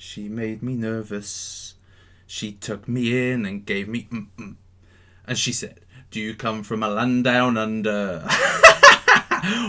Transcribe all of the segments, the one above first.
She made me nervous. She took me in and gave me And she said, do you come from a land down under?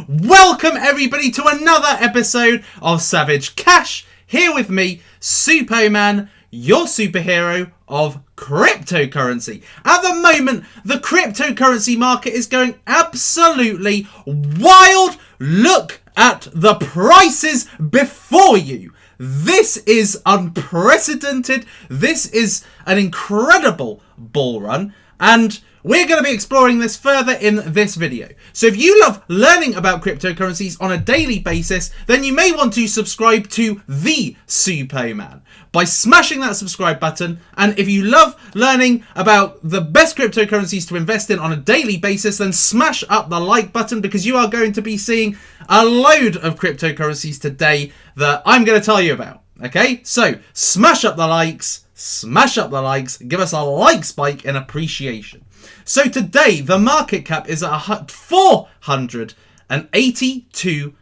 Welcome everybody to another episode of Savage Cash. Here with me, Suppoman, your superhero of cryptocurrency. At the moment, the cryptocurrency market is going absolutely wild. Look at the prices before you. This is unprecedented. This is an incredible bull run. And we're going to be exploring this further in this video. So if you love learning about cryptocurrencies on a daily basis, then you may want to subscribe to the Suppoman by smashing that subscribe button. And if you love learning about the best cryptocurrencies to invest in on a daily basis, then smash up the like button, because you are going to be seeing a load of cryptocurrencies today that I'm going to tell you about. Okay, so smash up the likes, give us a like spike in appreciation. So today, the market cap is at 482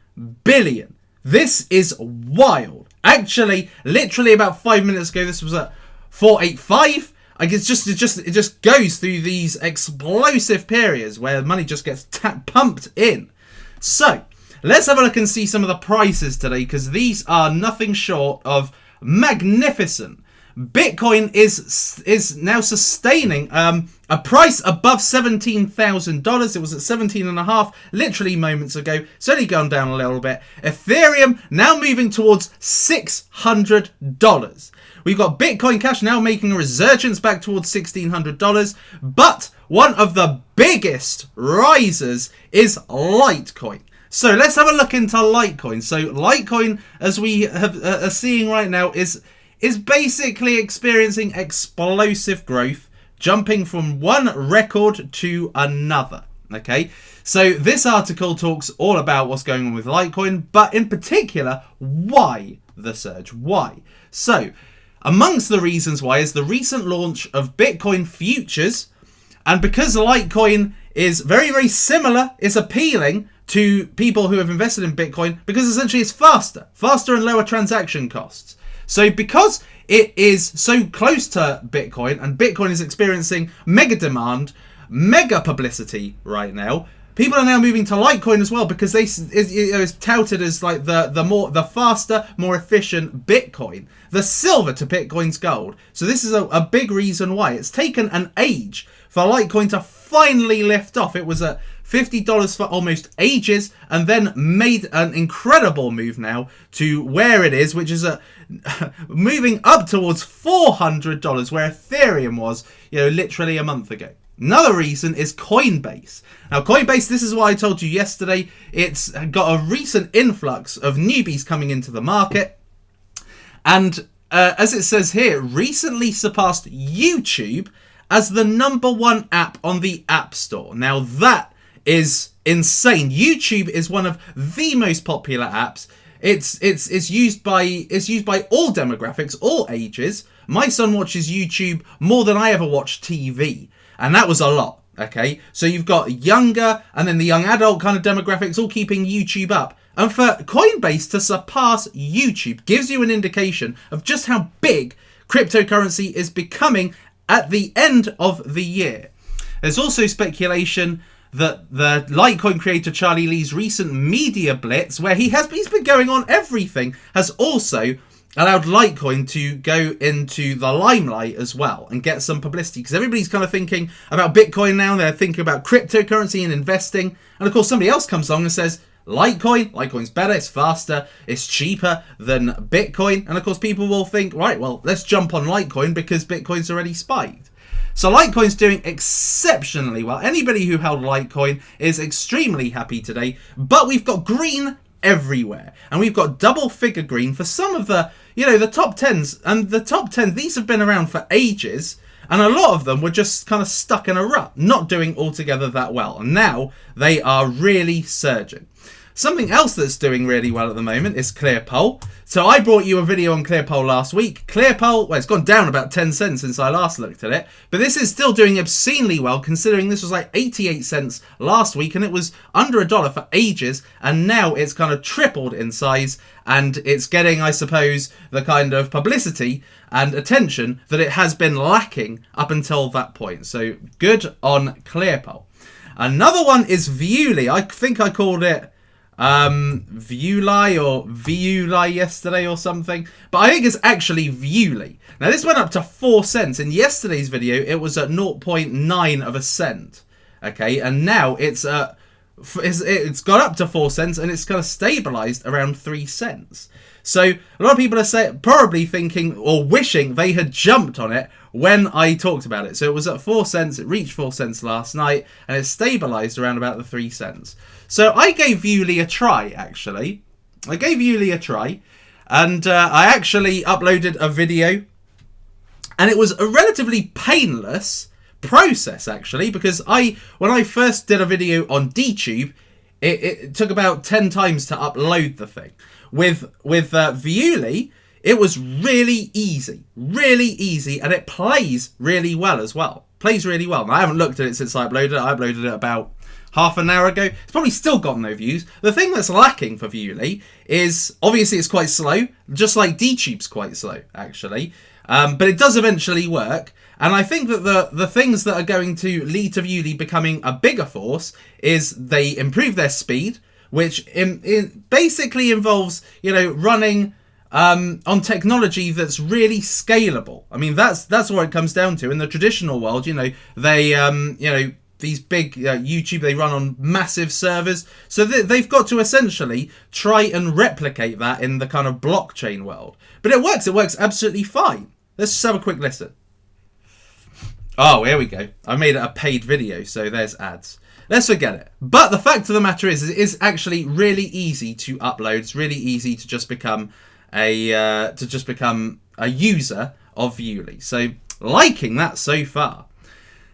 billion. This is wild. Actually, literally about 5 minutes ago, this was at 485. Like it just goes through these explosive periods where money just gets pumped in. So let's have a look and see some of the prices today, because these are nothing short of magnificent. Bitcoin is now sustaining a price above $17,000. It was at 17.5 literally moments ago. It's only gone down a little bit. Ethereum now moving towards $600. We've got Bitcoin Cash now making a resurgence back towards $1,600. But one of the biggest risers is Litecoin. So let's have a look into Litecoin. So Litecoin, as we are seeing right now, is basically experiencing explosive growth, jumping from one record to another. Okay, so this article talks all about what's going on with Litecoin, but in particular, why the surge? Why? So amongst the reasons why is the recent launch of Bitcoin futures, and because Litecoin is very, very similar, it's appealing to people who have invested in Bitcoin because essentially it's faster and lower transaction costs. So because it is so close to Bitcoin, and Bitcoin is experiencing mega demand, mega publicity right now, people are now moving to Litecoin as well, because it's touted as like the faster, more efficient Bitcoin, the silver to Bitcoin's gold. So this is a big reason why. It's taken an age for Litecoin to finally lift off. It was at $50 for almost ages, and then made an incredible move now to where it is, which is moving up towards $400, where Ethereum was, literally a month ago. Another reason is Coinbase. Now, Coinbase, this is what I told you yesterday. It's got a recent influx of newbies coming into the market, and as it says here, recently surpassed YouTube as the #1 app on the App Store. Now that is insane. YouTube is one of the most popular apps. It's used by all demographics, all ages. My son watches YouTube more than I ever watched TV, and that was a lot. Okay, so you've got younger and then the young adult kind of demographics all keeping YouTube up. And for Coinbase to surpass YouTube gives you an indication of just how big cryptocurrency is becoming at the end of the year. There's also speculation that the Litecoin creator Charlie Lee's recent media blitz, where he's been going on everything, has also allowed Litecoin to go into the limelight as well and get some publicity, because everybody's kind of thinking about Bitcoin now. They're thinking about cryptocurrency and investing, and of course somebody else comes along and says Litecoin's better, it's faster, it's cheaper than Bitcoin, and of course people will think, right, well, let's jump on Litecoin because Bitcoin's already spiked. So Litecoin's doing exceptionally well. Anybody who held Litecoin is extremely happy today, but we've got green everywhere, and we've got double figure green for some of the top 10s, and the top 10, these have been around for ages, and a lot of them were just kind of stuck in a rut, not doing altogether that well, and now they are really surging. Something else that's doing really well at the moment is ClearPoll. So I brought you a video on ClearPoll last week. ClearPoll, well, it's gone down about 10 cents since I last looked at it, but this is still doing obscenely well considering this was like 88 cents last week and it was under $1 for ages, and now it's kind of tripled in size and it's getting, I suppose, the kind of publicity and attention that it has been lacking up until that point. So good on ClearPoll. Another one is Viewly. I think I called it Viewly yesterday or something, but I think it's actually Viewly. Now this went up to 4 cents. In yesterday's video it was at 0.9 of a cent, okay, and now it's got up to 4 cents and it's kind of stabilized around 3 cents. So a lot of people are probably thinking or wishing they had jumped on it when I talked about it. So it was at 4 cents, it reached 4 cents last night, and it stabilized around about the 3 cents. So I gave Viewly a try, actually. I gave Viewly a try, and I actually uploaded a video, and it was a relatively painless process, actually, because when I first did a video on DTube, it took about 10 times to upload the thing. With Viewly, it was really easy, and it plays really well as well. Plays really well. And I haven't looked at it since I uploaded it. I uploaded it about half an hour ago. It's probably still got no views. The thing that's lacking for Viewly is, obviously it's quite slow, just like DTube's quite slow, actually. But it does eventually work. And I think that the things that are going to lead to Viewly becoming a bigger force is they improve their speed, which basically involves, running on technology that's really scalable. I mean, that's what it comes down to. In the traditional world, they, these big YouTube, they run on massive servers. So they've got to essentially try and replicate that in the kind of blockchain world. But it works. It works absolutely fine. Let's just have a quick listen. Oh, here we go. I made it a paid video, so there's ads. Let's forget it. But the fact of the matter is, it is actually really easy to upload. It's really easy to just become a user of Viewly. So liking that so far.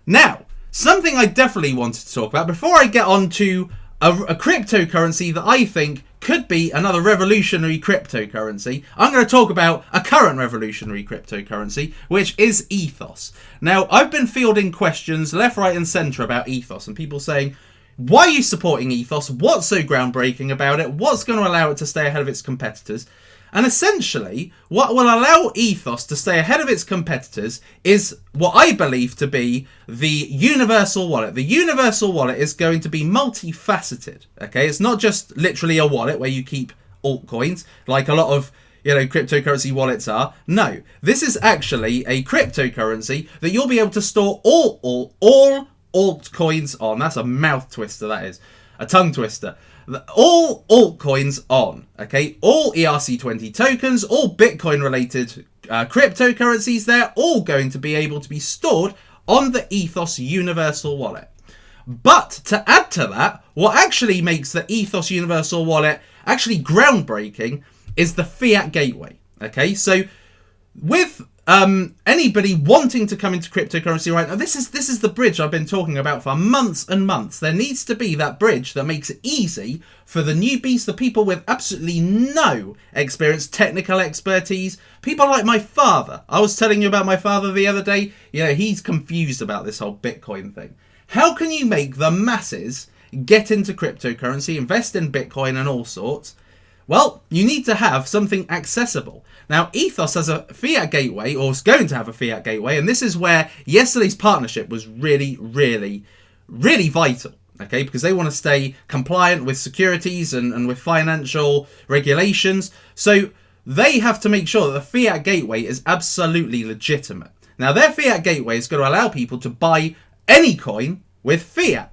Now, something I definitely wanted to talk about before I get on to a cryptocurrency that I think could be another revolutionary cryptocurrency. I'm going to talk about a current revolutionary cryptocurrency, which is Ethos. Now, I've been fielding questions left, right, and centre about Ethos, and people saying, why are you supporting Ethos? What's so groundbreaking about it? What's going to allow it to stay ahead of its competitors? And essentially, what will allow Ethos to stay ahead of its competitors is what I believe to be the universal wallet. The universal wallet is going to be multifaceted, okay? It's not just literally a wallet where you keep altcoins, like a lot of cryptocurrency wallets are. No, this is actually a cryptocurrency that you'll be able to store all altcoins on. That's a mouth twister, that is. A tongue twister. All altcoins on, okay? All ERC20 tokens, all Bitcoin related cryptocurrencies, they're all going to be able to be stored on the Ethos Universal Wallet. But to add to that, what actually makes the Ethos Universal Wallet actually groundbreaking is the fiat gateway, okay? So with anybody wanting to come into cryptocurrency right now, this is the bridge I've been talking about for months and months. There needs to be that bridge that makes it easy for the newbies, the people with absolutely no experience, technical expertise, people like my father. I was telling you about my father the other day. He's confused about this whole Bitcoin thing. How can you make the masses get into cryptocurrency, invest in Bitcoin and all sorts? Well, you need to have something accessible. Now, Ethos has a fiat gateway, or is going to have a fiat gateway, and this is where yesterday's partnership was really, really, really vital, okay? Because they want to stay compliant with securities and with financial regulations. So they have to make sure that the fiat gateway is absolutely legitimate. Now, their fiat gateway is going to allow people to buy any coin with fiat.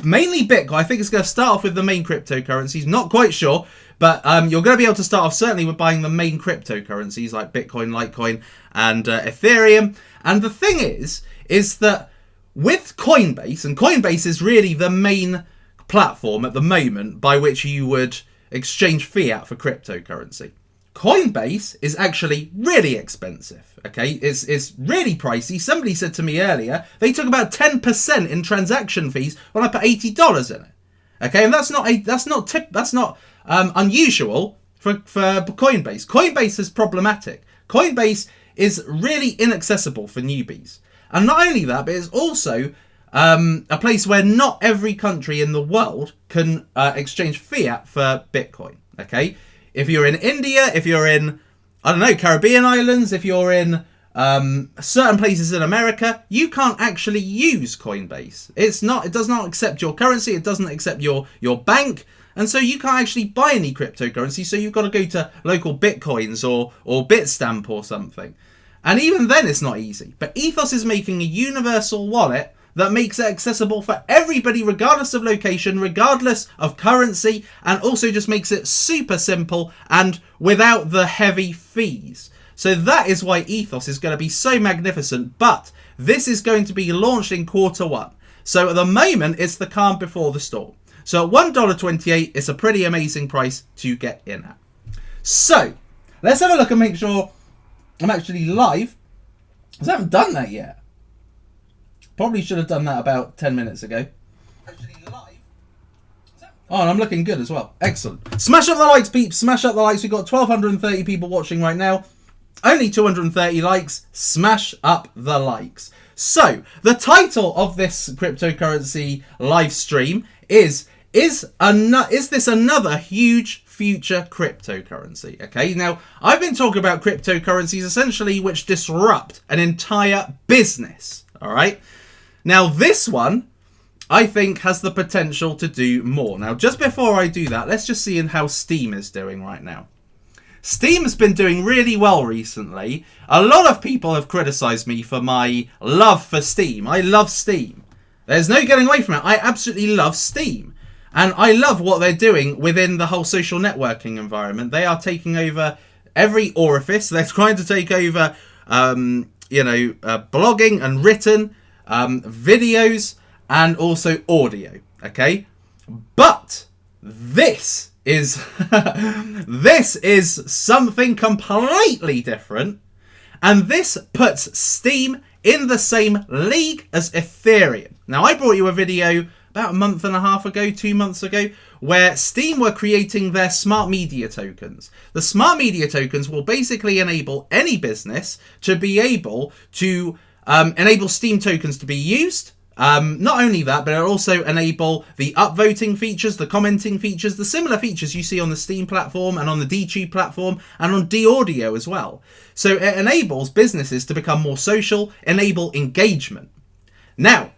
Mainly Bitcoin. I think it's going to start off with the main cryptocurrencies. Not quite sure. But you're going to be able to start off certainly with buying the main cryptocurrencies like Bitcoin, Litecoin, and Ethereum. And the thing is that with Coinbase, and Coinbase is really the main platform at the moment by which you would exchange fiat for cryptocurrency. Coinbase is actually really expensive, okay? It's really pricey. Somebody said to me earlier, they took about 10% in transaction fees when I put $80 in it. Okay, and that's not unusual for Coinbase. Coinbase is problematic. Coinbase is really inaccessible for newbies. And not only that, but it's also a place where not every country in the world can exchange fiat for Bitcoin. Okay, if you're in India, if you're in, I don't know, Caribbean islands, if you're in certain places in America, you can't actually use Coinbase. It does not accept your currency. It doesn't accept your bank. And so you can't actually buy any cryptocurrency. So you've got to go to local Bitcoins or Bitstamp or something. And even then it's not easy. But Ethos is making a universal wallet that makes it accessible for everybody, regardless of location, regardless of currency, and also just makes it super simple and without the heavy fees. So that is why Ethos is going to be so magnificent, but this is going to be launched in Q1. So at the moment, it's the calm before the storm. So at $1.28, it's a pretty amazing price to get in at. So let's have a look and make sure I'm actually live, because I haven't done that yet. Probably should have done that about 10 minutes ago. Oh, and I'm looking good as well. Excellent. Smash up the likes, peeps. Smash up the likes. We've got 1,230 people watching right now. Only 230 likes. Smash up the likes. So, the title of this cryptocurrency live stream is this another huge future cryptocurrency? Okay, now, I've been talking about cryptocurrencies essentially which disrupt an entire business. All right? Now, this one, I think, has the potential to do more. Now, just before I do that, let's just see how Steam is doing right now. Steam's been doing really well recently. A lot of people have criticised me for my love for Steam. I love Steam. There's no getting away from it. I absolutely love Steam. And I love what they're doing within the whole social networking environment. They are taking over every orifice. They're trying to take over, blogging and written, videos, and also audio. Okay? But this is this is something completely different, and this puts Steam in the same league as Ethereum. Now, I brought you a video about a month and a half ago, 2 months ago, where Steam were creating their smart media tokens. The smart media tokens will basically enable any business to be able to enable Steam tokens to be used. Not only that, but it'll also enable the upvoting features, the commenting features, the similar features you see on the Steam platform and on the DTube platform and on D-Audio as well. So it enables businesses to become more social, enable engagement. Now,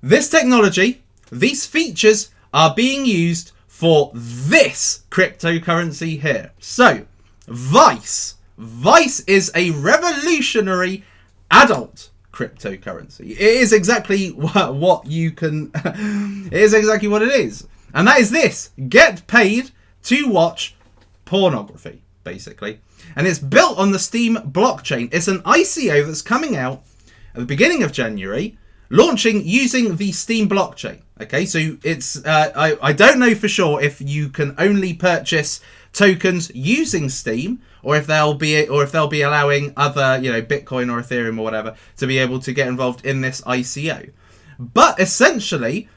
this technology, these features are being used for this cryptocurrency here. So, Vice. Vice is a revolutionary adult cryptocurrency. It is exactly what you can it is exactly what it is, and that is this: get paid to watch pornography, basically. And it's built on the Steam blockchain. It's an ICO that's coming out at the beginning of January, launching using the Steam blockchain. Okay, so it's I don't know for sure if you can only purchase tokens using Steam, or if they'll be allowing other, Bitcoin or Ethereum or whatever to be able to get involved in this ICO. But essentially,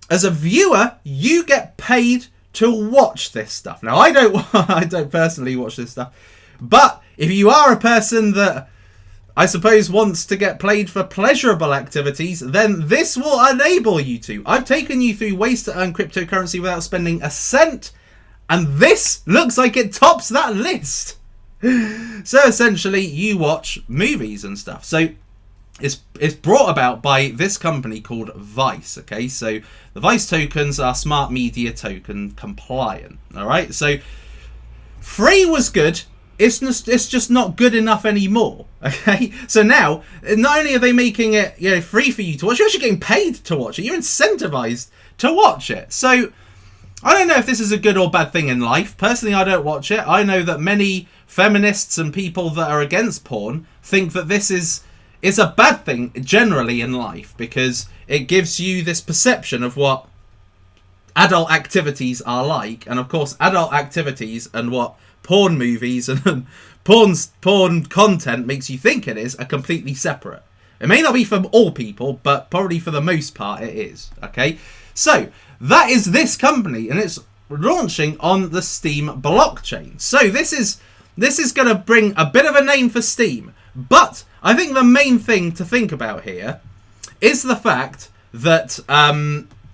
as a viewer, you get paid to watch this stuff. Now, I don't personally watch this stuff, but if you are a person that I suppose wants to get paid for pleasurable activities, then this will enable you to. I've taken you through ways to earn cryptocurrency without spending a cent, and this looks like it tops that list. So essentially, you watch movies and stuff. So it's brought about by this company called Vice. Okay, so the Vice tokens are smart media token compliant. All right, so free was good. It's just not good enough anymore. Okay, so now not only are they making it free for you to watch, you're actually getting paid to watch it. You're incentivized to watch it. So I don't know if this is a good or bad thing in life. Personally, I don't watch it. I know that many feminists and people that are against porn think that this is a bad thing generally in life, because it gives you this perception of what adult activities are like. And of course, adult activities and what porn movies and porn content makes you think it is are completely separate. It may not be for all people, but probably for the most part it is. Okay, so that is this company, and it's launching on the Steam blockchain. So this is going to bring a bit of a name for Steam. But I think the main thing to think about here is the fact that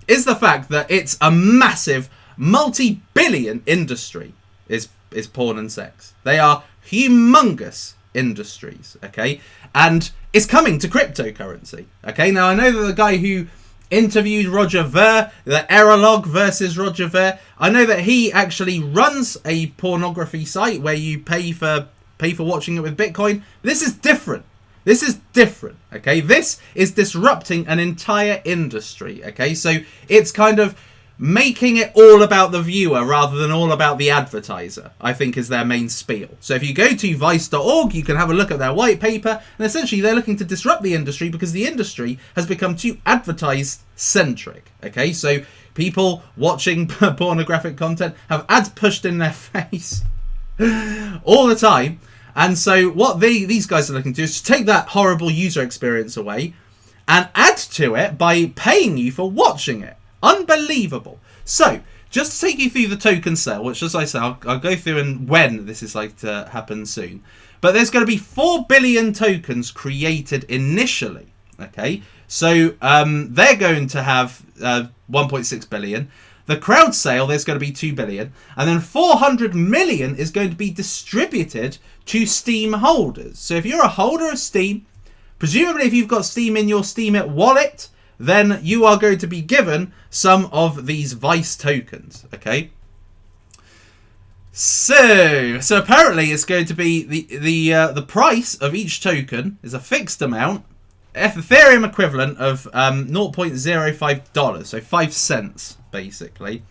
it's a massive multi-billion industry is porn and sex. They are humongous industries, okay? And it's coming to cryptocurrency, okay? Now, I know that the guy who interviewed Roger Ver, the Errorlog versus Roger Ver, I know that he actually runs a pornography site where you pay for watching it with Bitcoin. This is different. This is different, okay? This is disrupting an entire industry, okay? So it's kind of making it all about the viewer rather than all about the advertiser, I think is their main spiel. So if you go to vice.org, you can have a look at their white paper, and essentially they're looking to disrupt the industry because the industry has become too advertised-centric, okay? So people watching pornographic content have ads pushed in their face all the time. And so what these guys are looking to do is to take that horrible user experience away and add to it by paying you for watching it. Unbelievable. So, just to take you through the token sale, which, as I say, I'll go through and when this is like to happen soon. But there's going to be 4 billion tokens created initially. Okay, so they're going to have 1.6 billion. The crowd sale, there's going to be 2 billion. And then 400 million is going to be distributed to Steam holders. So if you're a holder of Steam, presumably if you've got Steam in your Steemit wallet, then you are going to be given some of these Vice tokens, okay? So apparently it's going to be the price of each token is a fixed amount, Ethereum equivalent of $0.05, so 5 cents basically.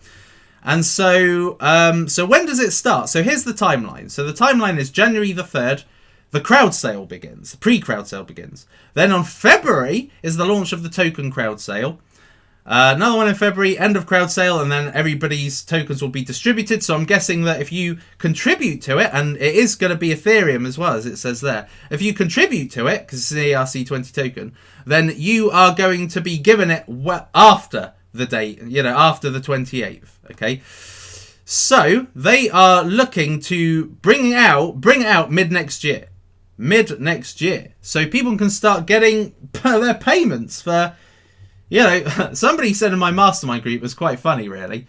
And so when does it start? So here's the timeline. So the timeline is January the 3rd. The crowd sale begins. The pre-crowd sale begins. Then on February is the launch of the token crowd sale. Another one in February, end of crowd sale, and then everybody's tokens will be distributed. So I'm guessing that if you contribute to it, and it is going to be Ethereum as well, as it says there. If you contribute to it, because it's an ERC20 token, then you are going to be given it after the date, after the 28th, okay? So they are looking to bring it out mid next year. So people can start getting their payments for, somebody said in my mastermind group, it was quite funny really.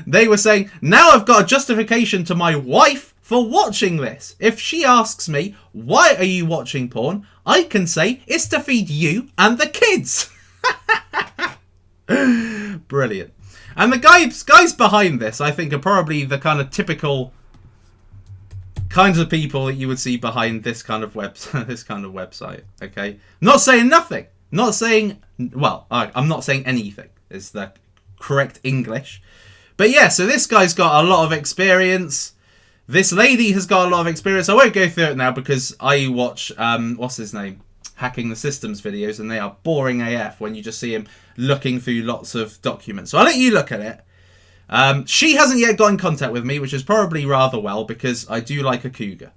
They were saying, now I've got a justification to my wife for watching this. If she asks me, why are you watching porn? I can say, it's to feed you and the kids. Brilliant. And the guys behind this, I think, are probably the kind of typical kinds of people that you would see behind this kind of website. Okay, not saying nothing. Not saying I'm not saying anything is the correct English. But yeah, so this guy's got a lot of experience. This lady has got a lot of experience. I won't go through it now because I watch what's his name? Hacking the Systems videos, and they are boring AF when you just see him looking through lots of documents. So I'll let you look at it. She hasn't yet got in contact with me, which is probably rather well because I do like a cougar.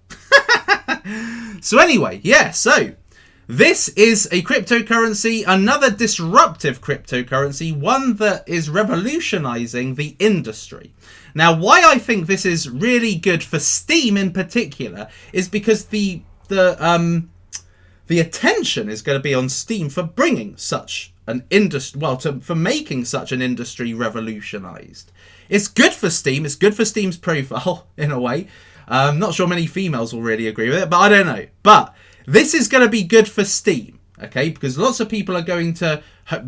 So anyway, yeah, so this is a cryptocurrency, another disruptive cryptocurrency, one that is revolutionizing the industry. Now, why I think this is really good for Steam in particular is because the attention is going to be on Steam for bringing such an industry, for making such an industry revolutionized. It's good for Steam. It's good for Steam's profile in a way. I'm not sure many females will really agree with it, but I don't know. But this is going to be good for Steam, okay? Because lots of people are going to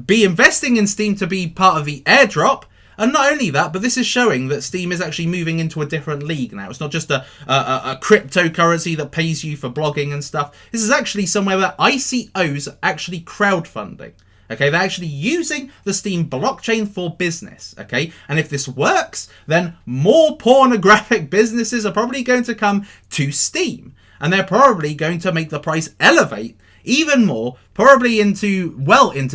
be investing in Steam to be part of the airdrop. And not only that, but this is showing that Steam is actually moving into a different league now. It's not just a cryptocurrency that pays you for blogging and stuff. This is actually somewhere where ICOs are actually crowdfunding. Okay, they're actually using the Steam blockchain for business. Okay, and if this works, then more pornographic businesses are probably going to come to Steam. And they're probably going to make the price elevate even more, probably into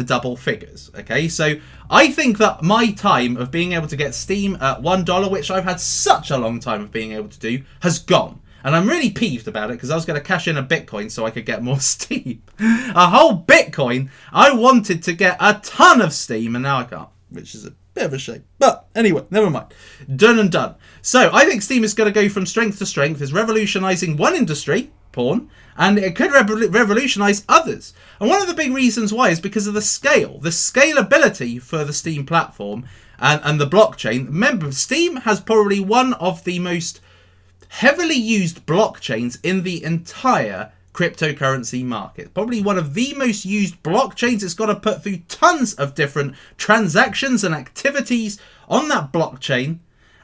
double figures. Okay, so I think that my time of being able to get Steam at $1, which I've had such a long time of being able to do, has gone. And I'm really peeved about it because I was going to cash in a Bitcoin so I could get more Steam. A whole Bitcoin. I wanted to get a ton of Steam and now I can't. which is a bit of a shame. But anyway, never mind. Done and done. So I think Steam is going to go from strength to strength. It's revolutionizing one industry, porn, and it could revolutionize others. And one of the big reasons why is because of the scale, the scalability for the Steam platform and the blockchain. Remember, Steam has probably one of the most heavily used blockchains in the entire cryptocurrency market. Probably one of the most used blockchains. It's got to put through tons of different transactions and activities on that blockchain,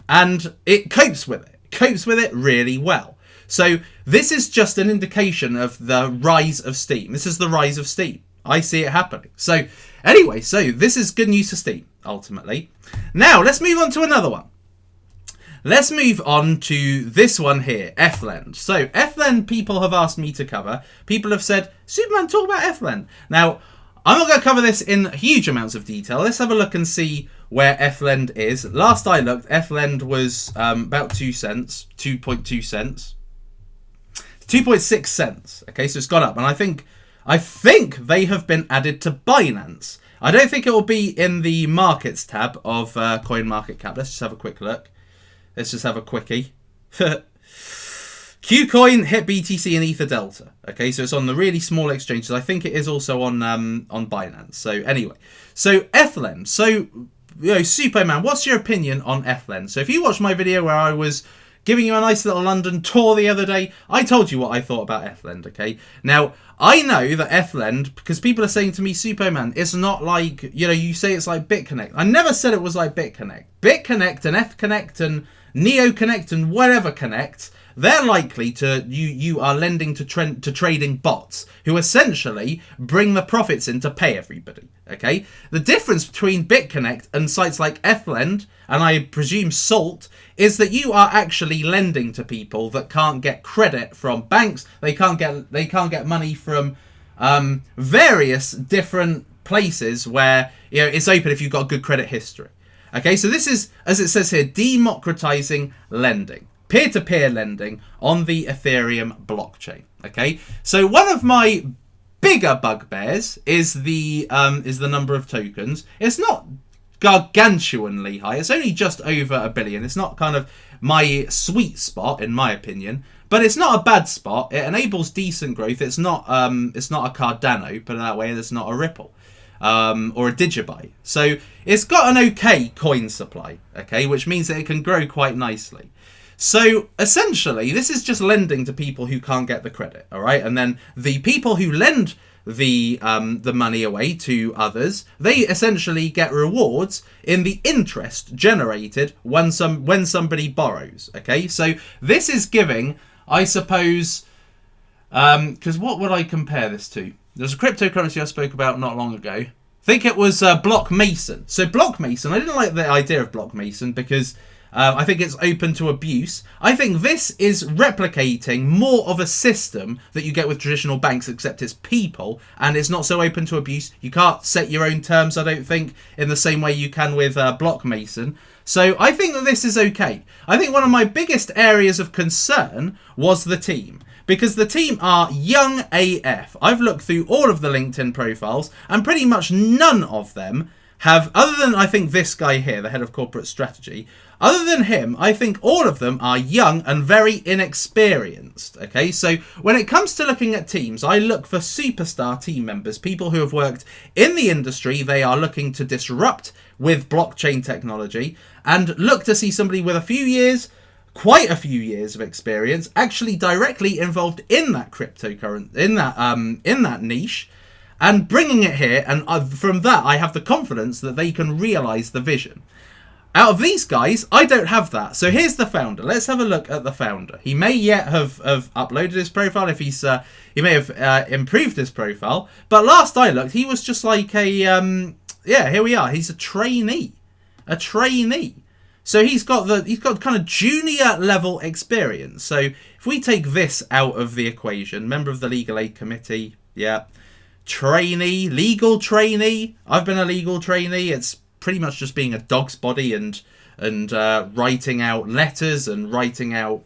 and it copes with it. Copes with it really well. So this is just an indication of the rise of Steam. This is the rise of Steam. I see it happening. So anyway, so this is good news for Steam, ultimately. Now, let's move on to another one. Let's move on to this one here, Ethos. So, Ethos people have asked me to cover. People have said, Suppoman, talk about Ethos. Now, I'm not going to cover this in huge amounts of detail. Let's have a look and see where Ethos is. Last I looked, Ethos was about 2 cents, 2.2 cents. 2.6 cents. Okay, so it's gone up. And I think they have been added to Binance. I don't think it will be in the markets tab of CoinMarketCap. Let's just have a quick look. Let's just have a quickie. Qcoin, hit BTC, and Ether Delta. Okay, so it's on the really small exchanges. I think it is also on Binance. So anyway, so Ethos. So, you know, Suppoman, what's your opinion on Ethos? So if you watched my video where I was giving you a nice little London tour the other day, I told you what I thought about Ethos, okay? Now, I know that Ethos, because people are saying to me, Suppoman, it's not like, you know, you say it's like BitConnect. I never said it was like BitConnect. BitConnect and FConnect and NeoConnect and whatever Connect, they're likely to, you are lending to trading bots who essentially bring the profits in to pay everybody, okay? The difference between BitConnect and sites like Ethos, and I presume Salt, is that you are actually lending to people that can't get credit from banks. They can't get money from various different places where, you know, it's open if you've got good credit history. Okay, so this is, as it says here, democratizing lending, peer-to-peer lending on the Ethereum blockchain. Okay, so one of my bigger bugbears is the number of tokens. It's not gargantuanly high. It's only just over 1 billion. It's not kind of my sweet spot, in my opinion, but it's not a bad spot. It enables decent growth. It's not a Cardano, put it that way. It's not a Ripple. Or a Digibyte. So it's got an okay coin supply, okay, which means that it can grow quite nicely. So essentially, this is just lending to people who can't get the credit, all right? And then the people who lend the money away to others, they essentially get rewards in the interest generated when somebody borrows, okay? So this is giving, I suppose, because what would I compare this to? There's a cryptocurrency I spoke about not long ago. I think it was Block Mason. So Block Mason, I didn't like the idea of Block Mason because I think it's open to abuse. I think this is replicating more of a system that you get with traditional banks, except it's people, and it's not so open to abuse. You can't set your own terms, I don't think, in the same way you can with Block Mason. So I think that this is okay. I think one of my biggest areas of concern was the team. Because the team are young AF. I've looked through all of the LinkedIn profiles, and pretty much none of them have, other than I think this guy here, the head of corporate strategy, other than him, I think all of them are young and very inexperienced. Okay, so when it comes to looking at teams, I look for superstar team members, people who have worked in the industry. They are looking to disrupt with blockchain technology, and look to see somebody with a few years, quite a few years of experience, actually directly involved in that cryptocurrency, in that niche, and bringing it here. And from that, I have the confidence that they can realize the vision. Out of these guys, I don't have that. So here's the founder. Let's have a look at the founder. He may yet have uploaded his profile. If he's he may have improved his profile. But last I looked, he was just like a yeah. Here we are. He's a trainee. So he's got kind of junior level experience. So if we take this out of the equation, member of the legal aid committee, yeah, trainee, legal trainee. I've been a legal trainee. It's pretty much just being a dog's body and writing out letters and writing out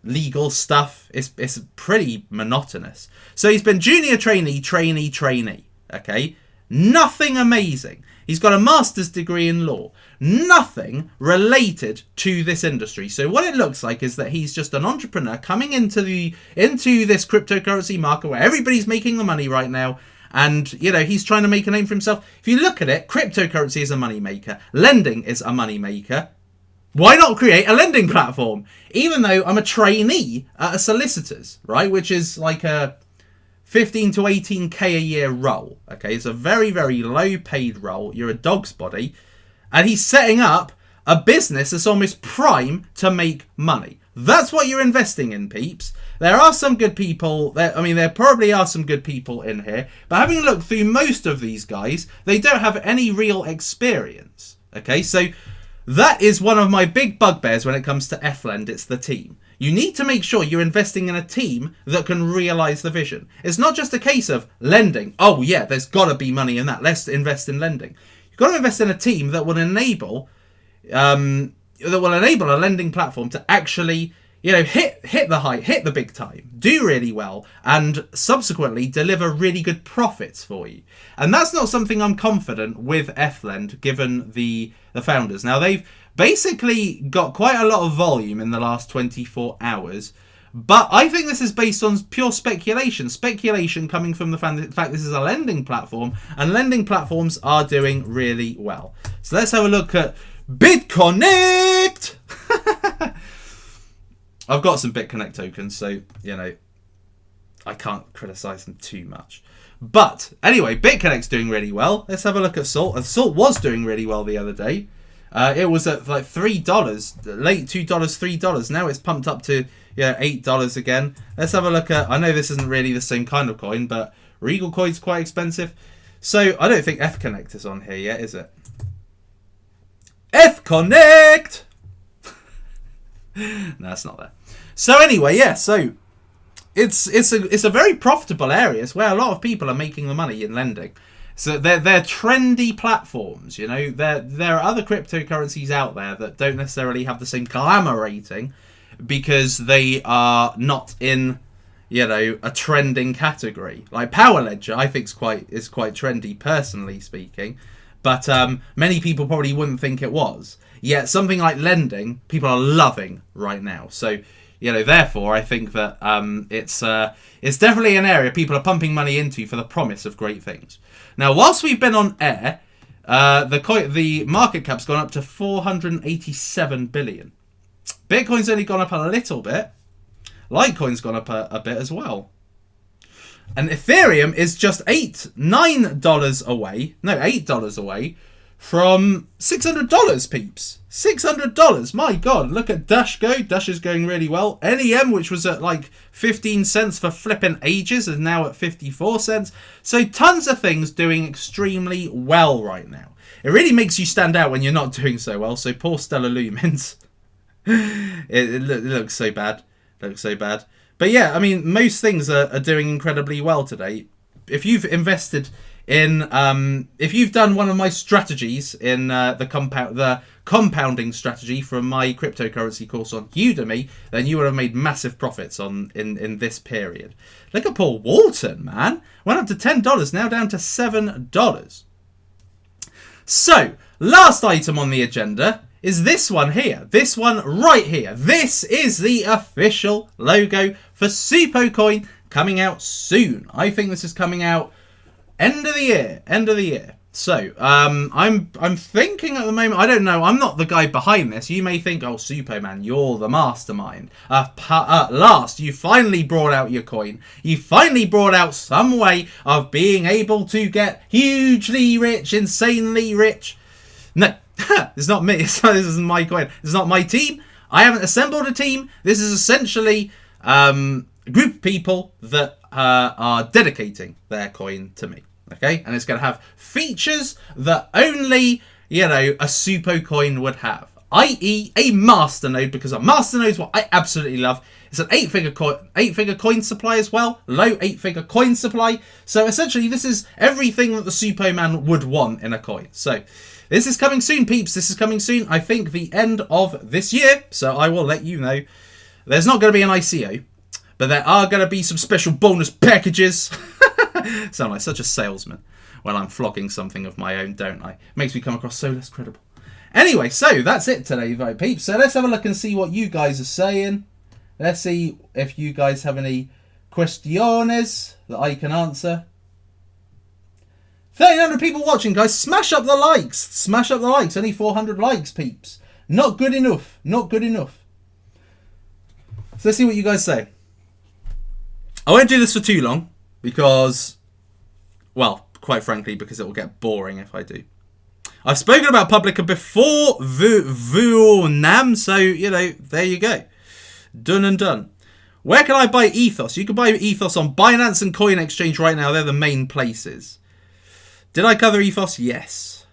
legal stuff. It's pretty monotonous. So he's been junior trainee. Okay, nothing amazing. He's got a master's degree in law. Nothing related to this industry. So what it looks like is that he's just an entrepreneur coming into this cryptocurrency market where everybody's making the money right now. And, you know, he's trying to make a name for himself. If you look at it, cryptocurrency is a money maker. Lending is a money maker. Why not create a lending platform? Even though I'm a trainee at a solicitor's, right? Which is like a 15 to 18k a year role. Okay, it's a very, very low paid role. You're a dog's body. And he's setting up a business that's almost prime to make money. That's what you're investing in, peeps. There are some good people. There probably are some good people in here. But having looked through most of these guys, they don't have any real experience. Okay, so that is one of my big bugbears when it comes to Ethos. It's the team. You need to make sure you're investing in a team that can realise the vision. It's not just a case of lending. Oh yeah, there's got to be money in that. Let's invest in lending. You've got to invest in a team that will enable a lending platform to actually, you know, hit the height, hit the big time, do really well, and subsequently deliver really good profits for you. And that's not something I'm confident with Ethos, given the founders. Now, they've basically got quite a lot of volume in the last 24 hours, but I think this is based on pure speculation. Speculation coming from the fact this is a lending platform, and lending platforms are doing really well. So let's have a look at BitConnect. I've got some BitConnect tokens, so, you know, I can't criticize them too much. But anyway, BitConnect's doing really well. Let's have a look at Salt. And Salt was doing really well the other day. It was at like $3, late $2, $3. Now it's pumped up to, yeah, $8 again. Let's have a look at, I know this isn't really the same kind of coin, but Regal coin's quite expensive. So I don't think F-Connect is on here yet, is it? F-Connect! No, it's not there. So anyway, yeah, so it's a very profitable area. It's where a lot of people are making the money in lending. So they're trendy platforms, you know. There are other cryptocurrencies out there that don't necessarily have the same glamour rating because they are not in, you know, a trending category. Like Power Ledger, I think is quite trendy, personally speaking. But many people probably wouldn't think it was. Yet something like lending, people are loving right now. So, you know, therefore, I think that it's definitely an area people are pumping money into for the promise of great things. Now, whilst we've been on air, the market cap's gone up to 487 billion. Bitcoin's only gone up a little bit. Litecoin's gone up a bit as well. And Ethereum is just $8 away from $600, peeps. $600. My God, look at Dash go. Dash is going really well. NEM, which was at like 15 cents for flipping ages, is now at 54 cents. So tons of things doing extremely well right now. It really makes you stand out when you're not doing so well. So poor Stellar Lumens. it looks so bad. It looks so bad. But yeah, I mean, most things are doing incredibly well today. If you've invested in, if you've done one of my strategies in the compounding strategy from my cryptocurrency course on Udemy, then you would have made massive profits in this period. Look at Paul Walton, man. Went up to $10, now down to $7. So, last item on the agenda is this one here. This one right here. This is the official logo for Suppoman coming out soon. I think this is coming out end of the year. So, I'm thinking at the moment, I don't know, I'm not the guy behind this. You may think, oh, Suppoman, you're the mastermind. At last, you finally brought out your coin. You finally brought out some way of being able to get hugely rich, insanely rich. No. It's not me. This isn't my coin. It's not my team. I haven't assembled a team. This is essentially a group of people that are dedicating their coin to me. Okay? And it's going to have features that only, you know, a Suppo coin would have. I.e. a masternode, because a masternode is what I absolutely love. It's an 8-figure coin supply as well. Low 8-figure coin supply. So essentially this is everything that the Suppoman would want in a coin. So this is coming soon, peeps. This is coming soon. I think the end of this year. So I will let you know. There's not going to be an ICO, but there are going to be some special bonus packages. Sound like such a salesman. when I'm flogging something of my own, don't I? Makes me come across so less credible. Anyway, so that's it today, right, peeps? So let's have a look and see what you guys are saying. Let's see if you guys have any questiones that I can answer. 1,300 people watching, guys. Smash up the likes. Smash up the likes. Only 400 likes, peeps. Not good enough. Not good enough. So let's see what you guys say. I won't do this for too long because, well, quite frankly, because it will get boring if I do. I've spoken about Publica before Vietnam, so, you know, there you go. Done and done. Where can I buy Ethos? You can buy Ethos on Binance and Coin Exchange right now. They're the main places. Did I cover Ethos? Yes.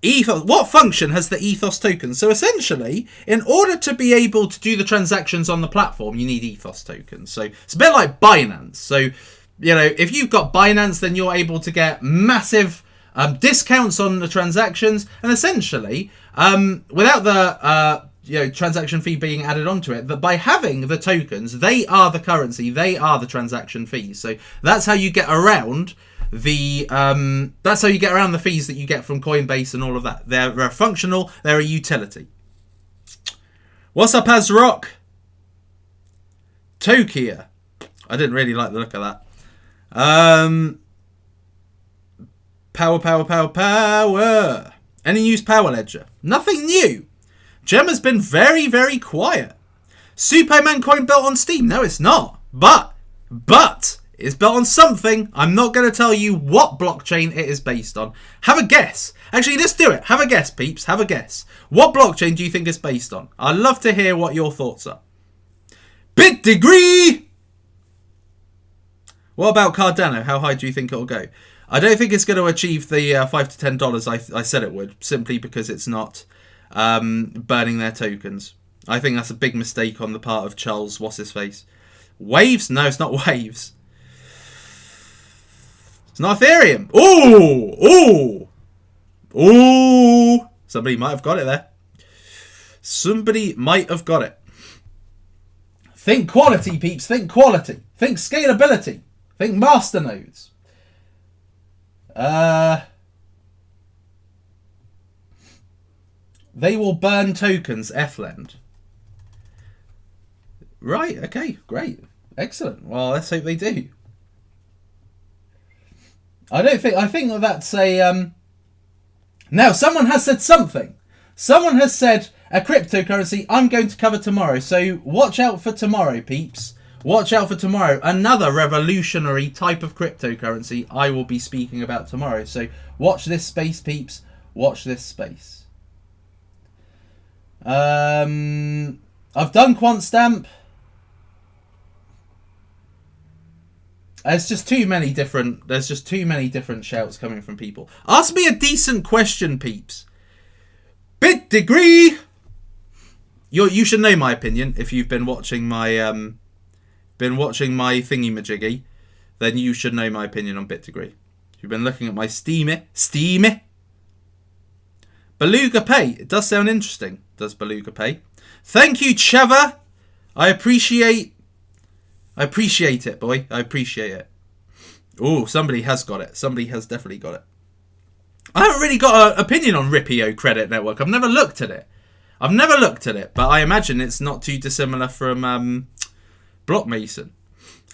Ethos. What function has the Ethos token? So essentially, in order to be able to do the transactions on the platform, you need Ethos tokens. So it's a bit like Binance. So, you know, if you've got Binance, then you're able to get massive discounts on the transactions. And essentially, without the transaction fee being added onto it, that by having the tokens, they are the currency, they are the transaction fees. So that's how you get around the fees that you get from Coinbase and all of that. They're functional, they're a utility. What's up, Azrock? Tokyo. I didn't really like the look of that. Power. Any news, Power Ledger? Nothing new. Gem has been very, very quiet. Suppoman coin built on Steam? No, it's not. But it's built on something. I'm not going to tell you what blockchain it is based on. Have a guess. Actually, let's do it. Have a guess, peeps. Have a guess. What blockchain do you think it's based on? I'd love to hear what your thoughts are. Bit degree. What about Cardano? How high do you think it'll go? I don't think it's going to achieve the $5 to $10 I said it would, simply because it's not burning their tokens. I think that's a big mistake on the part of Charles What's-His-Face. Waves? No, it's not Waves. It's not Ethereum. Ooh. Somebody might have got it there. Somebody might have got it. Think quality, peeps. Think quality. Think scalability. Think masternodes. They will burn tokens, Fland. Right, okay, great. Excellent. Well, let's hope they do. I think that's a... Now, someone has said something. Someone has said a cryptocurrency I'm going to cover tomorrow. So watch out for tomorrow, peeps. Watch out for tomorrow. Another revolutionary type of cryptocurrency I will be speaking about tomorrow. So watch this space, peeps. Watch this space. I've done QuantStamp. There's just too many different shouts coming from people. Ask me a decent question, peeps. Bit degree. You should know my opinion if you've been watching my thingy-majiggy. Then you should know my opinion on Bit degree. If you've been looking at my Steamy. Beluga Pay. It does sound interesting. Does Beluga Pay? Thank you, Trevor. I appreciate it, boy. I appreciate it. Oh, somebody has got it. Somebody has definitely got it. I haven't really got an opinion on Ripio Credit Network. I've never looked at it. But I imagine it's not too dissimilar from Blockmason.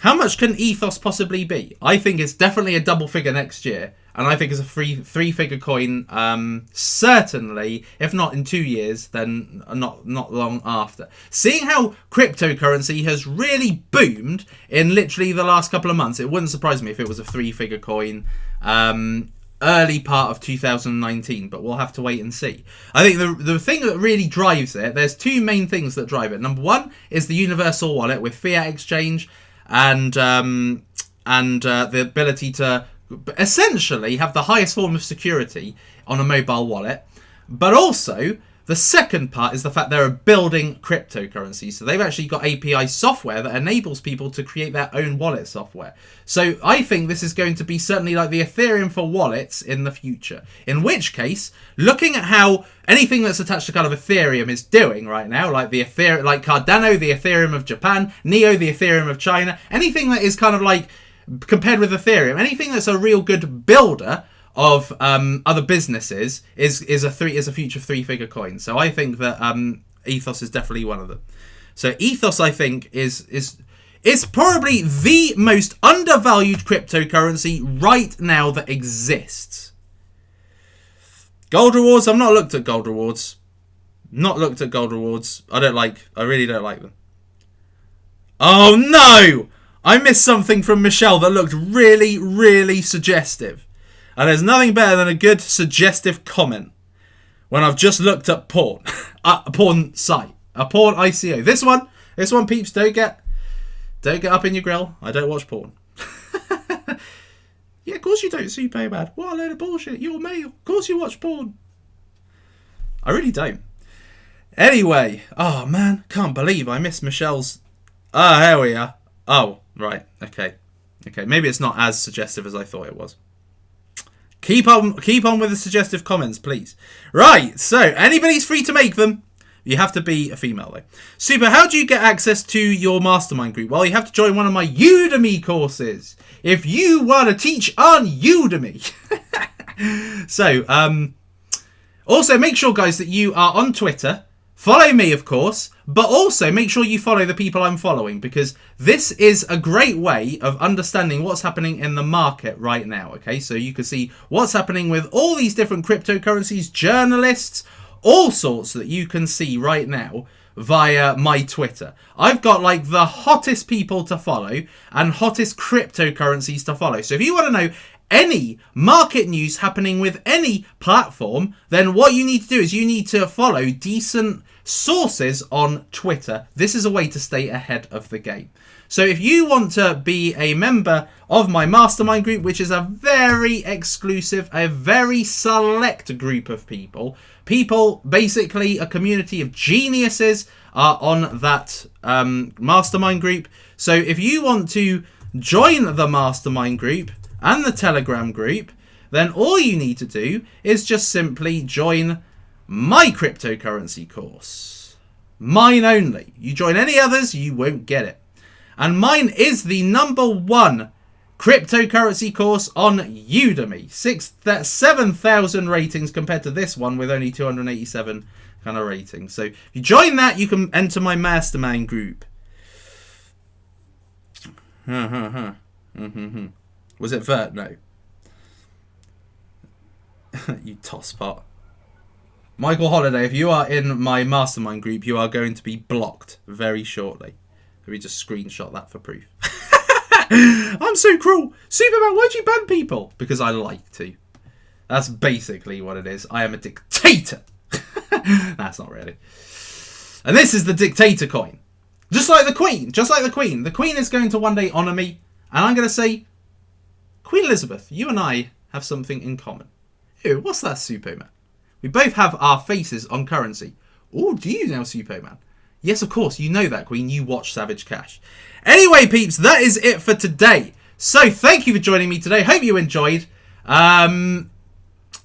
How much can Ethos possibly be? I think it's definitely a double figure next year. And I think it's a three-figure coin, certainly, if not in 2 years, then not long after. Seeing how cryptocurrency has really boomed in literally the last couple of months, it wouldn't surprise me if it was a three-figure coin early part of 2019, but we'll have to wait and see. I think the thing that really drives it, there's two main things that drive it. Number one is the universal wallet with fiat exchange and the ability to essentially have the highest form of security on a mobile wallet. But also, the second part is the fact they're building cryptocurrency. So they've actually got API software that enables people to create their own wallet software. So I think this is going to be certainly like the Ethereum for wallets in the future. In which case, looking at how anything that's attached to kind of Ethereum is doing right now, like Cardano, the Ethereum of Japan, Neo, the Ethereum of China, anything that is kind of like compared with Ethereum. Anything that's a real good builder of other businesses is a future 3-figure coin. So I think that Ethos is definitely one of them. So Ethos, I think, is probably the most undervalued cryptocurrency right now that exists. Gold rewards, I've not looked at gold rewards. Not looked at gold rewards. I really don't like them. Oh no! I missed something from Michelle that looked really, really suggestive. And there's nothing better than a good suggestive comment when I've just looked at porn. A porn site. A porn ICO. This one, peeps, don't get up in your grill. I don't watch porn. Yeah, of course you don't, Suppoman. What a load of bullshit. You're male. Of course you watch porn. I really don't. Anyway. Oh, man. Can't believe I missed Michelle's... Ah, here we are. Oh, right. Okay. Maybe it's not as suggestive as I thought it was. Keep on with the suggestive comments, please. Right. So, anybody's free to make them. You have to be a female, though. Super, how do you get access to your mastermind group? Well, you have to join one of my Udemy courses. If you want to teach on Udemy. So, also make sure, guys, that you are on Twitter. Follow me, of course. But also make sure you follow the people I'm following. Because this is a great way of understanding what's happening in the market right now. Okay, so you can see what's happening with all these different cryptocurrencies, journalists, all sorts that you can see right now via my Twitter. I've got like the hottest people to follow and hottest cryptocurrencies to follow. So if you want to know any market news happening with any platform, then what you need to do is you need to follow decent sources on Twitter. This is a way to stay ahead of the game. So if you want to be a member of my mastermind group, which is a very exclusive, a very select group of people, basically a community of geniuses are on that mastermind group. So if you want to join the mastermind group and the Telegram group, then all you need to do is just simply join my cryptocurrency course. Mine only. You join any others, you won't get it. And mine is the #1 cryptocurrency course on Udemy. 7,000 ratings compared to this one with only 287 kind of ratings. So if you join that, you can enter my mastermind group. Was it Vert? No. You tosspot. Michael Holiday, if you are in my mastermind group, you are going to be blocked very shortly. Let me just screenshot that for proof. I'm so cruel. Superman, why'd you ban people? Because I like to. That's basically what it is. I am a dictator. That's not really. And this is the dictator coin. Just like the Queen. Just like the Queen. The Queen is going to one day honour me. And I'm going to say, Queen Elizabeth, you and I have something in common. Ew, what's that, Suppoman? We both have our faces on currency. Oh, do you know, Suppoman? Yes, of course, you know that, Queen. You watch Savage Cash. Anyway, peeps, that is it for today. So, thank you for joining me today. Hope you enjoyed. And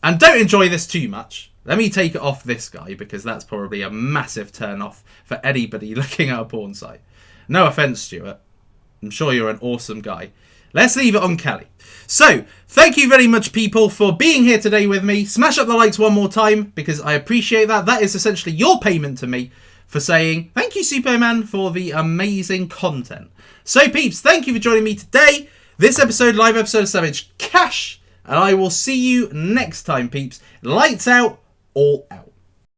don't enjoy this too much. Let me take it off this guy, because that's probably a massive turn-off for anybody looking at a porn site. No offence, Stuart. I'm sure you're an awesome guy. Let's leave it on Kelly. So, thank you very much, people, for being here today with me. Smash up the likes one more time, because I appreciate that. That is essentially your payment to me for saying, thank you, Suppoman, for the amazing content. So, peeps, thank you for joining me today. This episode, live episode of Savage Cash. And I will see you next time, peeps. Lights out, all out.